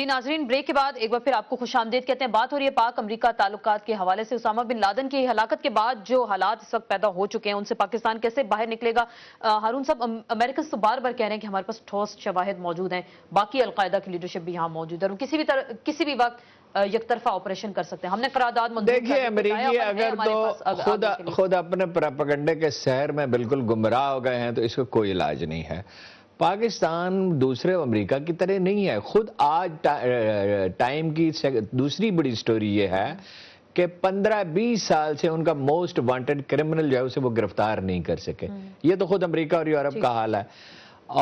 جی ناظرین، بریک کے بعد ایک بار پھر آپ کو خوش آمدید کہتے ہیں۔ بات ہو رہی ہے پاک امریکہ تعلقات کے حوالے سے۔ اسامہ بن لادن کی ہلاکت کے بعد جو حالات اس وقت پیدا ہو چکے ہیں ان سے پاکستان کیسے باہر نکلے گا؟ ہارون صاحب، امریکن تو بار بار کہہ رہے ہیں کہ ہمارے پاس ٹھوس شواہد موجود ہیں، باقی القاعدہ کی لیڈرشپ بھی یہاں موجود ہے اور کسی بھی وقت یک طرفہ آپریشن کر سکتے ہیں۔ ہم نے قرارداد منظور کر دی۔ دیکھیے امریکی اگر تو خود اپنے پراپیگنڈے کے سحر میں بالکل گمراہ ہو گئے ہیں تو اس کا کوئی علاج نہیں ہے۔ پاکستان دوسرے امریکہ کی طرح نہیں ہے۔ خود آج ٹائم کی دوسری بڑی سٹوری یہ ہے کہ 15-20 سال سے ان کا موسٹ وانٹڈ کرمنل جو ہے اسے وہ گرفتار نہیں کر سکے۔ یہ تو خود امریکہ اور یورپ کا حال ہے،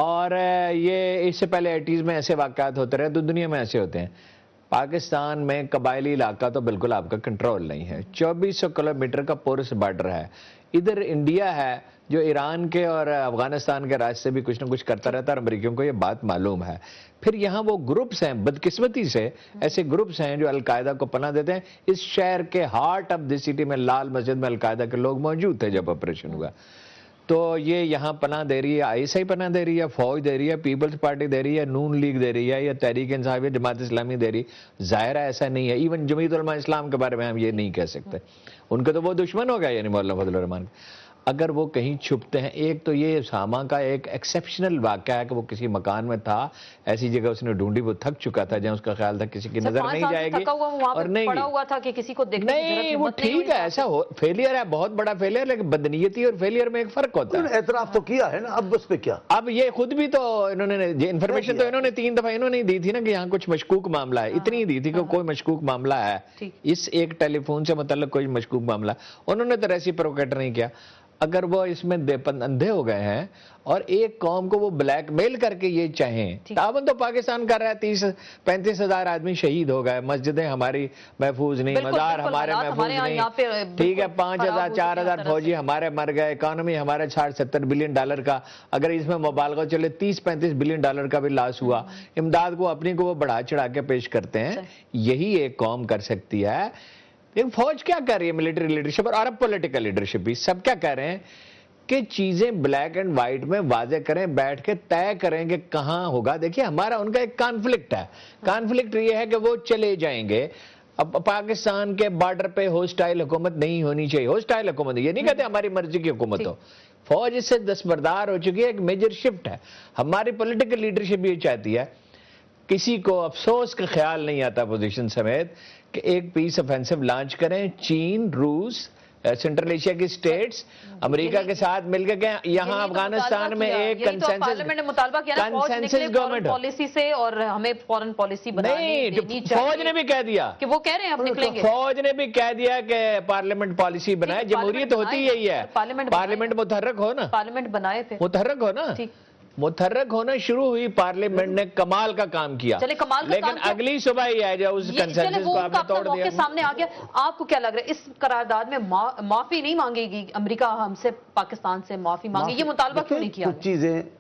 اور یہ اس سے پہلے 80s میں ایسے واقعات ہوتے رہے تو دنیا میں ایسے ہوتے ہیں۔ پاکستان میں قبائلی علاقہ تو بالکل آپ کا کنٹرول نہیں ہے۔ 2400 کلومیٹر کا پورس بارڈر ہے۔ ادھر انڈیا ہے جو ایران کے اور افغانستان کے راستے بھی کچھ نہ کچھ کرتا رہتا ہے، اور امریکیوں کو یہ بات معلوم ہے۔ پھر یہاں وہ گروپس ہیں، بدقسمتی سے ایسے گروپس ہیں جو القاعدہ کو پناہ دیتے ہیں۔ اس شہر کے ہارٹ آف دی سٹی میں لال مسجد میں القاعدہ کے لوگ موجود تھے جب آپریشن ہوا۔ تو یہ یہاں پناہ دے رہی ہے، آئی ایس آئی پناہ دے رہی ہے، فوج دے رہی ہے، پیپلز پارٹی دے رہی ہے، نون لیگ دے رہی ہے، یا تحریک انصاف یا جماعت اسلامی دے رہی ہے۔ ظاہر ہے ایسا نہیں ہے۔ ایون جمعیت علماء اسلام کے بارے میں ہم یہ نہیں کہہ سکتے، ان کا تو وہ دشمن ہو گیا، یعنی مولانا فضل الرحمان۔ اگر وہ کہیں چھپتے ہیں، ایک تو یہ اسامہ کا ایک ایکسیپشنل واقعہ ہے کہ وہ کسی مکان میں تھا، ایسی جگہ اس نے ڈھونڈی، وہ تھک چکا تھا جہاں اس کا خیال تھا کسی کی نظر نہیں جائے گی اور نہیں نہیں، وہ ٹھیک ہے، ایسا ہو فیلئر ہے، بہت بڑا فیلئر، لیکن بدنیتی اور فیلئر میں ایک فرق ہوتا ہے۔ اعتراف تو کیا ہے نا، اب اس پہ کیا؟ اب یہ خود بھی تو انہوں نے انفارمیشن تو انہوں نے 3 دفعہ انہوں نے دی تھی نا کہ یہاں کچھ مشکوک معاملہ ہے، اتنی دی تھی کہ کوئی مشکوک معاملہ ہے، اس ایک ٹیلی فون سے متعلق کوئی مشکوک معاملہ، انہوں نے تو ریسیپروکیٹ نہیں کیا۔ اگر وہ اس میں اندھے ہو گئے ہیں اور ایک قوم کو وہ بلیک میل کر کے یہ چاہیں، تعاون تو پاکستان کر رہا ہے، 30-35 ہزار آدمی شہید ہو گئے، مسجدیں ہماری محفوظ نہیں، مزار ہمارے محفوظ نہیں، ٹھیک ہے، 5,000-4,000 فوجی ہمارے مر گئے، اکانومی ہمارے $60-70 بلین کا، اگر اس میں مبالغہ چلے $30-35 بلین کا بھی لاس ہوا، امداد کو اپنی کو وہ بڑھا چڑھا کے پیش کرتے ہیں۔ یہی ایک قوم کر سکتی ہے۔ فوج کیا کر رہی ہے، ملٹری لیڈرشپ اور عرب پولیٹیکل لیڈرشپ بھی سب کیا کہہ رہے ہیں کہ چیزیں بلیک اینڈ وائٹ میں واضح کریں، بیٹھ کے طے کریں کہ کہاں ہوگا۔ دیکھیے ہمارا ان کا ایک کانفلکٹ ہے، کانفلکٹ یہ ہے کہ وہ چلے جائیں گے۔ اب پاکستان کے بارڈر پہ ہوسٹائل حکومت نہیں ہونی چاہیے، ہوسٹائل حکومت، یہ نہیں کہتے ہماری مرضی کی حکومت ہو، فوج اس سے دستبردار ہو چکی ہے، ایک میجر شفٹ ہے۔ ہماری پولیٹیکل لیڈرشپ یہ چاہتی ہے، کسی کو افسوس کا خیال نہیں آتا پوزیشن سمیت کہ ایک پیس آفینسو لانچ کریں، چین، روس، سینٹرل ایشیا کی سٹیٹس امریکہ کے ساتھ مل کے گئے، یہاں افغانستان میں ایک کنسنسس گورنمنٹ پالیسی سے، اور ہمیں فورن پالیسی بنانی دینی چاہیے۔ فوج نے بھی کہہ دیا کہ وہ کہہ رہے ہیں ہم نکلیں گے، فوج نے بھی کہہ دیا کہ پارلیمنٹ پالیسی بنائے، جمہوریت ہوتی یہی ہے، پارلیمنٹ متحرک ہو نا، پارلیمنٹ بنائے پھر متحرک ہو نا، متحرک ہونا شروع ہوئی، پارلیمنٹ نے کمال کا کام کیا، لیکن اگلی صبح ہی آئے جا اس کنسنسس کو آپ نے توڑ دیا۔ سامنے آ گیا۔ آپ کو کیا لگ رہا ہے اس قرارداد میں معافی نہیں مانگے گی امریکہ، ہم سے پاکستان سے معافی مانگے، یہ مطالبہ کیوں نہیں کیا؟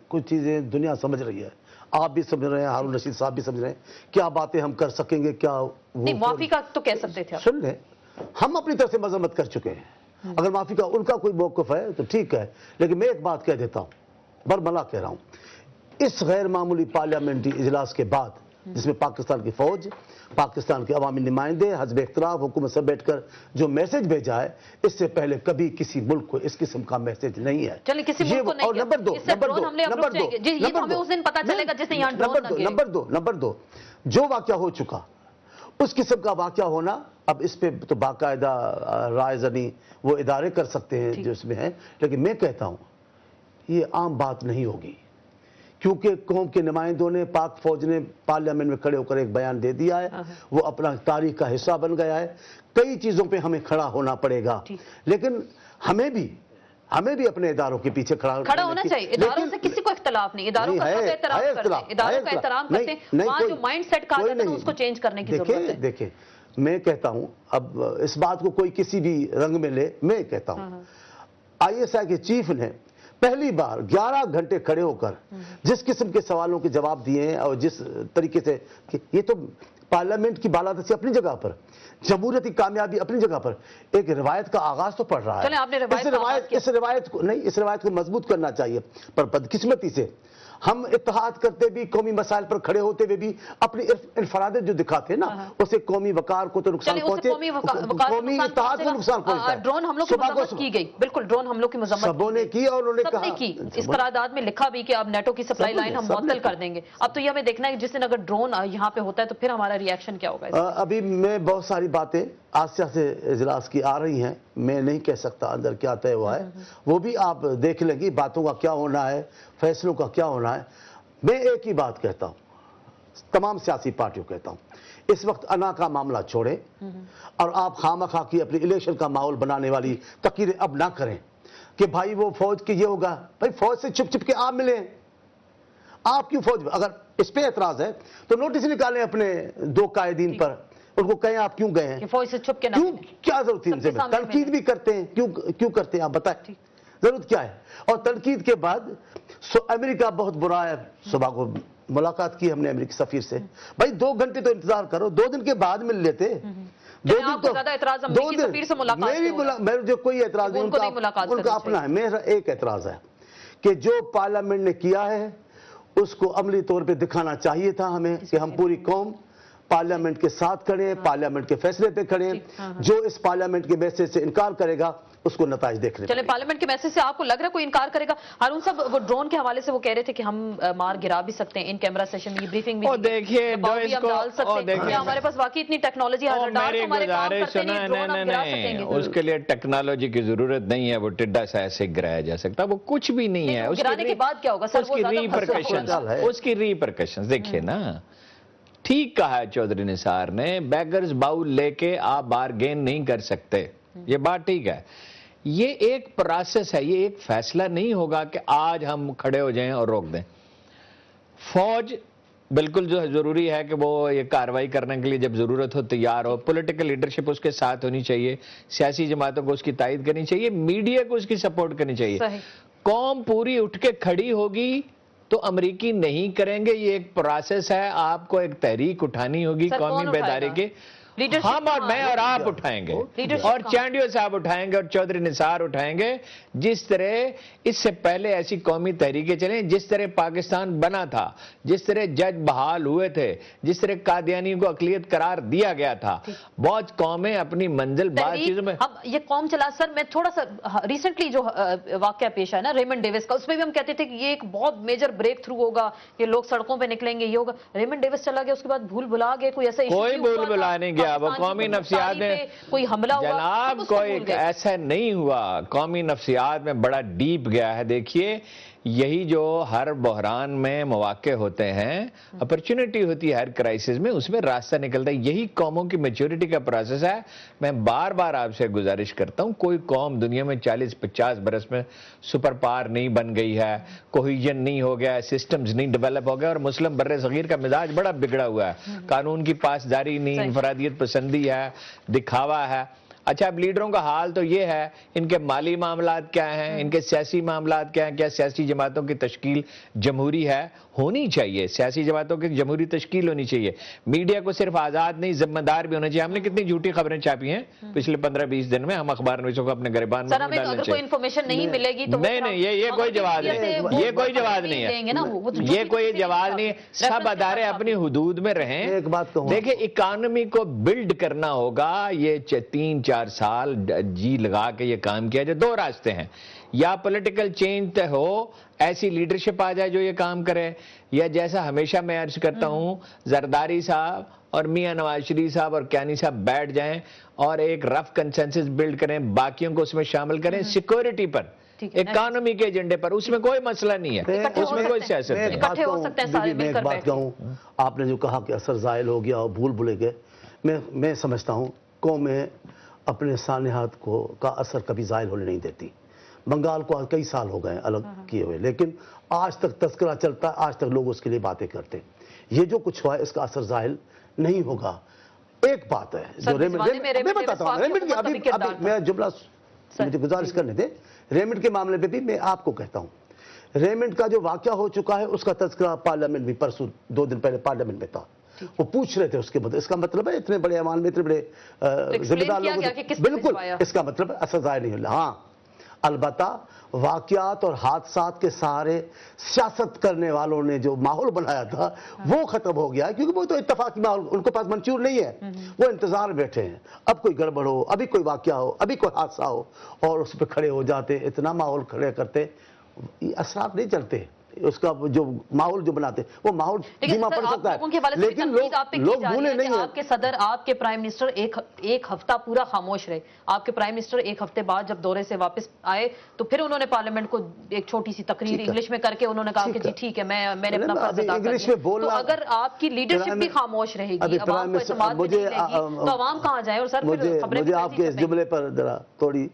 کچھ چیزیں دنیا سمجھ رہی ہے، آپ بھی سمجھ رہے ہیں، ہارون رشید صاحب بھی سمجھ رہے ہیں، کیا باتیں ہم کر سکیں گے، کیا نہیں معافی کا تو کہہ سکتے تھے۔ سن لیں، ہم اپنی طرف سے مذمت کر چکے ہیں، اگر معافی کا ان کا کوئی موقف ہے تو ٹھیک ہے، لیکن میں ایک بات کہہ دیتا ہوں، برملا کہہ رہا ہوں، اس غیر معمولی پارلیمنٹری اجلاس کے بعد جس میں پاکستان کی فوج، پاکستان کے عوامی نمائندے، حزب اختلاف، حکومت سے بیٹھ کر جو میسج بھیجا ہے، اس سے پہلے کبھی کسی ملک کو اس قسم کا میسج نہیں ہے۔ چلیں کسی ملک کو نہیں، اور نمبر دو، نمبر دو، جو واقعہ ہو چکا، اس قسم کا واقعہ ہونا، اب اس پہ تو باقاعدہ رائے زنی وہ ادارے کر سکتے ہیں جو اس میں ہیں، لیکن میں کہتا ہوں یہ عام بات نہیں ہوگی، کیونکہ قوم کے نمائندوں نے، پاک فوج نے پارلیمنٹ میں کھڑے ہو کر ایک بیان دے دیا ہے، وہ اپنا تاریخ کا حصہ بن گیا ہے۔ کئی چیزوں پہ ہمیں کھڑا ہونا پڑے گا، لیکن ہمیں بھی اپنے اداروں کے پیچھے کھڑا ہونا چاہیے۔ اداروں سے کسی کو اختلاف نہیں، اداروں کا احترام کرتے ہیں، اداروں کا احترام کرتے ہیں، وہاں جو مائنڈ سیٹ کہا جاتا ہے اس کو چینج کرنے کی ضرورت ہے۔ دیکھیں میں کہتا ہوں، اب اس بات کو کوئی کسی بھی رنگ میں لے، میں کہتا ہوں آئی ایس آئی کے چیف نے پہلی بار 11 گھنٹے کھڑے ہو کر جس قسم کے سوالوں کے جواب دیے ہیں، اور جس طریقے سے، یہ تو پارلیمنٹ کی بالادستی اپنی جگہ پر، جمہوریت کی کامیابی اپنی جگہ پر، ایک روایت کا آغاز تو پڑ رہا ہے۔ اس روایت کو مضبوط کرنا چاہیے، پر بدقسمتی سے ہم اتحاد کرتے بھی قومی مسائل پر کھڑے ہوتے ہوئے بھی اپنی انفرادیت جو دکھاتے ہیں نا اسے قومی وقار کو تو نقصان پہنچے، قومی اتحاد کو نقصان پہنچتا ہے۔ ڈرون حملوں کی مذمت کی گئی، بالکل ڈرون حملوں کی مذمت سبوں نے کی اور انہوں نے کہا کی، اس قرارداد میں لکھا بھی کہ اب نیٹو کی سپلائی لائن ہم معطل کر دیں گے۔ اب تو یہ ہمیں دیکھنا ہے کہ جس دن اگر ڈرون یہاں پہ ہوتا ہے تو پھر ہمارا ری ایکشن کیا ہوگا؟ ابھی میں بہت ساری باتیں آسیہ سے اجلاس کی آ رہی ہیں، میں نہیں کہہ سکتا اندر کیا طے ہوا ہے، وہ بھی آپ دیکھ لیں گی باتوں کا کیا ہونا ہے، فیصلوں کا کیا ہونا ہے۔ میں ایک ہی بات کہتا ہوں، تمام سیاسی پارٹیوں کہتا ہوں، اس وقت انا کا معاملہ چھوڑیں اور آپ خواہ کی اپنی الیکشن کا ماحول بنانے والی تقریریں اب نہ کریں کہ بھائی وہ فوج کی یہ ہوگا۔ بھائی فوج سے چھپ چھپ کے آپ ملیں، آپ کیوں فوج، اگر اس پہ اعتراض ہے تو نوٹس نکالیں اپنے 2 قائدین پر، ان کو کہیں آپ کیوں گئے ہیں، فوج سے چھپ کے نہ کیوں، کیا ضرورت تھی ان سے، تنقید بھی کرتے ہیں، کیوں کرتے ہیں آپ بتائیں، ضرورت کیا ہے؟ اور تنقید کے بعد امریکہ بہت برا ہے، صبح کو ملاقات کی ہم نے امریکی سفیر سے، بھائی 2 گھنٹے تو انتظار کرو، 2 دن کے بعد مل لیتے، 2 دن تو زیادہ اعتراض امریکی سفیر سے ملاقات میرے جو کوئی اعتراض نہیں، ان کا اپنا ہے، میرا ایک اعتراض ہے کہ جو پارلیمنٹ نے کیا ہے اس کو عملی طور پہ دکھانا چاہیے تھا ہمیں کہ ہم پوری قوم پارلیمنٹ کے ساتھ کھڑے ہیں، پارلیمنٹ کے فیصلے پہ کھڑے ہیں، جو اس پارلیمنٹ کے میسج سے انکار کرے گا اس کو نتائج دیکھنے چلے پارلیمنٹ کے میسج سے آپ کو لگ رہا ہے کوئی انکار کرے گا؟ ہارون صاحب وہ ڈرون کے حوالے سے وہ کہہ رہے تھے کہ ہم مار گرا بھی سکتے ہیں، ان کیمرہ سیشن میں یہ بریفنگ بھی دیکھیے ہمارے پاس واقعی اتنی ٹیکنالوجی نہیں، اس کے لیے ٹیکنالوجی کی ضرورت نہیں ہے، وہ ٹڈا سا ایسے گرایا جا سکتا، وہ کچھ بھی نہیں ہے، گرانے کے بعد کیا ہوگا سر؟ اس کی ریپرکشنز دیکھیے نا، ٹھیک کہا ہے چودھری نثار نے، بیگرز باؤل لے کے آپ بارگین نہیں کر سکتے، یہ بات ٹھیک ہے، یہ ایک پروسیس ہے، یہ ایک فیصلہ نہیں ہوگا کہ آج ہم کھڑے ہو جائیں اور روک دیں۔ فوج بالکل جو ضروری ہے کہ وہ یہ کارروائی کرنے کے لیے جب ضرورت ہو تیار ہو، پولیٹیکل لیڈرشپ اس کے ساتھ ہونی چاہیے، سیاسی جماعتوں کو اس کی تائید کرنی چاہیے، میڈیا کو اس کی سپورٹ کرنی چاہیے، قوم پوری اٹھ کے کھڑی ہوگی تو امریکی نہیں کریں گے، یہ ایک پروسیس ہے، آپ کو ایک تحریک اٹھانی ہوگی قومی بیداری کے، ہم اور میں اور آپ اٹھائیں گے، اور چانڈیو صاحب اٹھائیں گے اور چودھری نثار اٹھائیں گے، جس طرح اس سے پہلے ایسی قومی تحریکیں چلیں، جس طرح پاکستان بنا تھا، جس طرح جج بحال ہوئے تھے، جس طرح قادیانیوں کو اقلیت قرار دیا گیا تھا، بہت قومیں اپنی منزل بعض چیزوں میں۔ اب یہ قوم چلا سر، میں تھوڑا سا ریسنٹلی جو واقعہ پیش ہے نا ریمنڈ ڈیوس کا، اس میں بھی ہم کہتے تھے کہ یہ ایک بہت میجر بریک تھرو ہوگا، یہ لوگ سڑکوں پہ نکلیں گے، یہ ہوگا۔ ریمنڈ ڈیوس چلا گیا، اس کے بعد بھول بھلا گئے، کوئی ایسا کوئی بھول بھلا نہیں گیا، وہ قومی نفسیات میں کوئی حملہ ہوا، جناب کوئی ایسا نہیں ہوا، قومی نفسیات میں بڑا ڈیپ گیا ہے۔ دیکھیے یہی جو ہر بحران میں مواقع ہوتے ہیں، اپرچونٹی ہوتی ہے ہر کرائسس میں، اس میں راستہ نکلتا ہے، یہی قوموں کی میچورٹی کا پروسیس ہے۔ میں بار بار آپ سے گزارش کرتا ہوں، کوئی قوم دنیا میں 40-50 برس میں سپر پاور نہیں بن گئی ہے، کوہیژن نہیں ہو گیا ہے، سسٹمز نہیں ڈیولپ ہو گیا، اور مسلم بر صغیر کا مزاج بڑا بگڑا ہوا ہے، قانون کی پاسداری نہیں، انفرادیت پسندی ہے، دکھاوا ہے۔ اچھا اب لیڈروں کا حال تو یہ ہے، ان کے مالی معاملات کیا ہیں، ان کے سیاسی معاملات کیا ہیں، کیا سیاسی جماعتوں کی تشکیل جمہوری ہے، ہونی چاہیے، سیاسی جماعتوں کی جمہوری تشکیل ہونی چاہیے، میڈیا کو صرف آزاد نہیں ذمہ دار بھی ہونا چاہیے۔ ہم نے کتنی جھوٹی خبریں چھاپی ہیں پچھلے 15-20 دن میں، ہم اخبار نویسوں کو اپنے گریبان میں ڈالنا چاہیے۔ اگر کوئی انفارمیشن نہیں ملے گی تو نہیں، یہ کوئی جواب نہیں ہے، یہ کوئی جواب نہیں ہے، یہ کوئی جواب نہیں ہے، سب ادارے اپنی حدود میں رہیں۔ ایک بات کہوں، دیکھیں اکانومی کو بلڈ کرنا ہوگا، یہ 3-4 سال جی لگا کے یہ کام کیا جائے۔ 2 راستے ہیں، یا پولیٹیکل چینج ہو، ایسی لیڈرشپ آ جائے جو یہ کام کرے، یا جیسا ہمیشہ میں عرض کرتا ہوں زرداری صاحب اور میاں نواز شریف صاحب اور کیانی صاحب بیٹھ جائیں اور ایک رف کنسنسس بلڈ کریں، باقیوں کو اس میں شامل کریں، سیکورٹی پر، اکانومی کے ایجنڈے پر، اس میں کوئی مسئلہ نہیں ہے، اس میں کوئی سیاست نہیں ہے۔ میں ایک بات کہوں، آپ نے جو کہا کہ اثر زائل ہو گیا اور بھول بھلے گئے، میں سمجھتا ہوں قومیں اپنے سانحات کا اثر کبھی زائل ہونے نہیں دیتی۔ بنگال کو کئی سال ہو گئے الگ کیے ہوئے، لیکن آج تک تذکرہ چلتا ہے، آج تک لوگ اس کے لیے باتیں کرتے ہیں۔ یہ جو کچھ ہوا ہے اس کا اثر زائل نہیں ہوگا۔ ایک بات ہے جو میں بتاتا ہوں، ریمنڈ کی ابھی میں جملہ مجھے گزارش کرنے دیں، ریمنڈ کے معاملے پہ بھی میں آپ کو کہتا ہوں، ریمنڈ کا جو واقعہ ہو چکا ہے اس کا تذکرہ پارلیمنٹ میں پرسوں 2 دن پہلے پارلیمنٹ میں تھا، وہ پوچھ رہے تھے اس کے اس کا مطلب ہے اتنے بڑے ایوان میں اتنے بڑے ذمہ دار لوگ، بالکل اس کا مطلب ہے اثر ظاہر نہیں ہو رہا۔ ہاں البتہ واقعات اور حادثات کے سہارے سیاست کرنے والوں نے جو ماحول بنایا تھا وہ ختم ہو گیا ہے، کیونکہ وہ تو اتفاقی ماحول ان کے پاس منشور نہیں ہے، وہ انتظار میں بیٹھے ہیں اب کوئی گڑبڑ ہو، ابھی کوئی واقعہ ہو، ابھی کوئی حادثہ ہو اور اس پہ کھڑے ہو جاتے، اتنا ماحول کھڑے کرتے، اثرات نہیں چلتے، اس کا جو ماحول جو بناتے وہ ماحول دھیما پڑ سکتا ہے، لیکن لوگ بھولے نہیں ہیں۔ آپ کے صدر، آپ کے پرائم منسٹر ایک ہفتہ پورا خاموش رہے، آپ کے پرائم منسٹر ایک ہفتے بعد جب دورے سے واپس آئے تو پھر انہوں نے پارلیمنٹ کو ایک چھوٹی سی تقریر انگلش میں کر کے انہوں نے کہا کہ جی ٹھیک ہے میں نے اپنا فرض ادا کر دیا۔ تو اگر آپ کی لیڈرشپ بھی خاموش رہے گی، عوام کو اعتماد بھی نہیں رہے گی تو عوام کہاں جائے؟ اور سر مجھے آپ کے اس جملے پر ذرا تھوڑی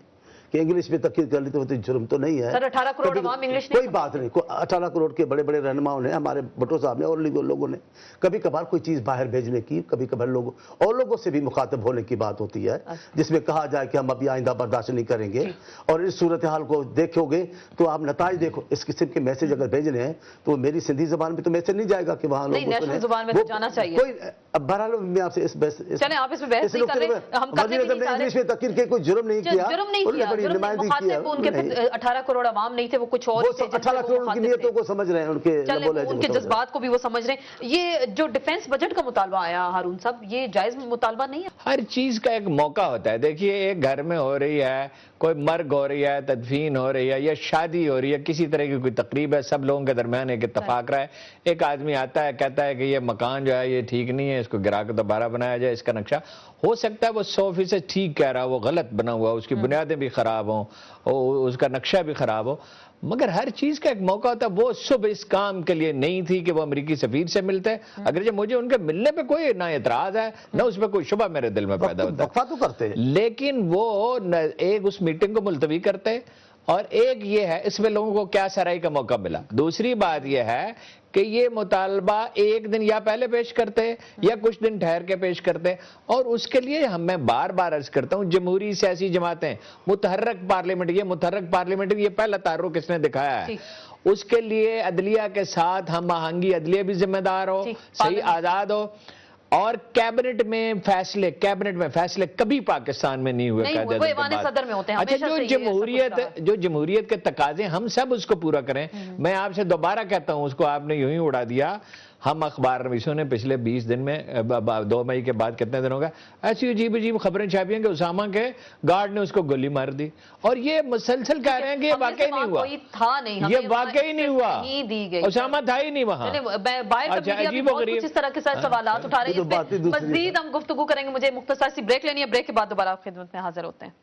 کہ انگلش میں تقریر کر لی تو جرم تو نہیں ہے سر، 18 کروڑ عوام انگلش نہیں، کوئی بات نہیں، 18 کروڑ کے بڑے بڑے رہنماؤں نے، ہمارے بھٹو صاحب نے اور لوگوں نے کبھی کبھار کوئی چیز باہر بھیجنے کی، کبھی کبھار لوگوں سے بھی مخاطب ہونے کی بات ہوتی ہے جس میں کہا جائے کہ ہم ابھی آئندہ برداشت نہیں کریں گے، اور اس صورتحال کو دیکھو گے تو آپ نتائج دیکھو، اس قسم کے میسج اگر بھیجنے ہیں تو میری سندھی زبان میں تو میسج نہیں جائے گا کہ وہاں لوگ نیشنل زبان میں تو جانا چاہیے۔ کوئی بہرحال میں آپ سے چلیں آپ اس میں بحث نہیں کر رہے، ہم کرتے بھی نہیں، انگلش میں تقریر کے کوئی جرم نہیں کیا، انہوں نے بڑی نمائندگی کیا، ان کے 18 کروڑ عوام نہیں تھے، وہ کچھ اور تھے، 18 کروڑ کی نیتوں کو سمجھ رہے ہیں، ان کے جذبات کو بھی وہ سمجھ رہے ہیں۔ یہ جو ڈیفنس بجٹ کا مطالبہ آیا ہارون صاحب، یہ جائز مطالبہ نہیں ہے؟ ہر چیز کا ایک موقع ہوتا ہے، دیکھیے ایک گھر میں ہو رہی ہے، کوئی مرگ ہو رہی ہے، تدفین ہو رہی ہے یا شادی ہو رہی ہے، کسی طرح کی کوئی تقریب ہے، سب لوگوں کے درمیان ایک اتفاق رہا ہے، ایک آدمی آتا ہے کہتا ہے کہ یہ مکان جو ہے یہ ٹھیک نہیں ہے، اس کو گرا کے دوبارہ بنایا جائے، اس کا نقشہ ہو سکتا ہے وہ 100% ٹھیک کہہ رہا، وہ غلط بنا ہوا، اس کی بنیادیں بھی خراب ہوں، اس کا نقشہ بھی خراب ہو، مگر ہر چیز کا ایک موقع ہوتا ہے۔ وہ صبح اس کام کے لیے نہیں تھی کہ وہ امریکی سفیر سے ملتے، اگرچہ مجھے ان کے ملنے پہ کوئی نہ اعتراض ہے نہ اس پہ کوئی شبہ میرے دل میں پیدا ہوتا ہے، وقفہ تو کرتے ہیں، لیکن وہ ایک اس میٹنگ کو ملتوی کرتے، اور ایک یہ ہے اس میں لوگوں کو کیا سرائی کا موقع ملا۔ دوسری بات یہ ہے کہ یہ مطالبہ ایک دن یا پہلے پیش کرتے یا کچھ دن ٹھہر کے پیش کرتے، اور اس کے لیے میں بار بار عرض کرتا ہوں جمہوری سیاسی جماعتیں متحرک پارلیمنٹ، یہ متحرک پارلیمنٹ یہ پہلا تعارف کس نے دکھایا ہے، اس کے لیے عدلیہ کے ساتھ ہم آہنگی، عدلیہ بھی ذمہ دار ہو، صحیح آزاد ہو، اور کیبنٹ میں فیصلے کبھی پاکستان میں نہیں ہوئے قائد اعظم کے بعد۔ اچھا جو جمہوریت کے تقاضے ہم سب اس کو پورا کریں، میں آپ سے دوبارہ کہتا ہوں، اس کو آپ نے یوں ہی اڑا دیا۔ ہم اخبار نویسوں نے پچھلے 20 دن میں 2 مئی کے بعد کتنے دن ہوگا ایسی عجیب خبریں چھاپی ہیں کہ اسامہ کے گارڈ نے اس کو گولی مار دی، اور یہ مسلسل کہہ رہے ہیں کہ یہ واقعی نہیں ہوا، یہ واقعی نہیں ہوا، اسامہ تھا ہی نہیں وہاں۔ عجیب و غریب اس طرح کے سارے سوالات اٹھا رہے ہیں، مزید ہم گفتگو کریں گے، مجھے مختصر سی بریک لینی ہے، بریک کے بعد دوبارہ آپ خدمت میں حاضر ہوتے ہیں۔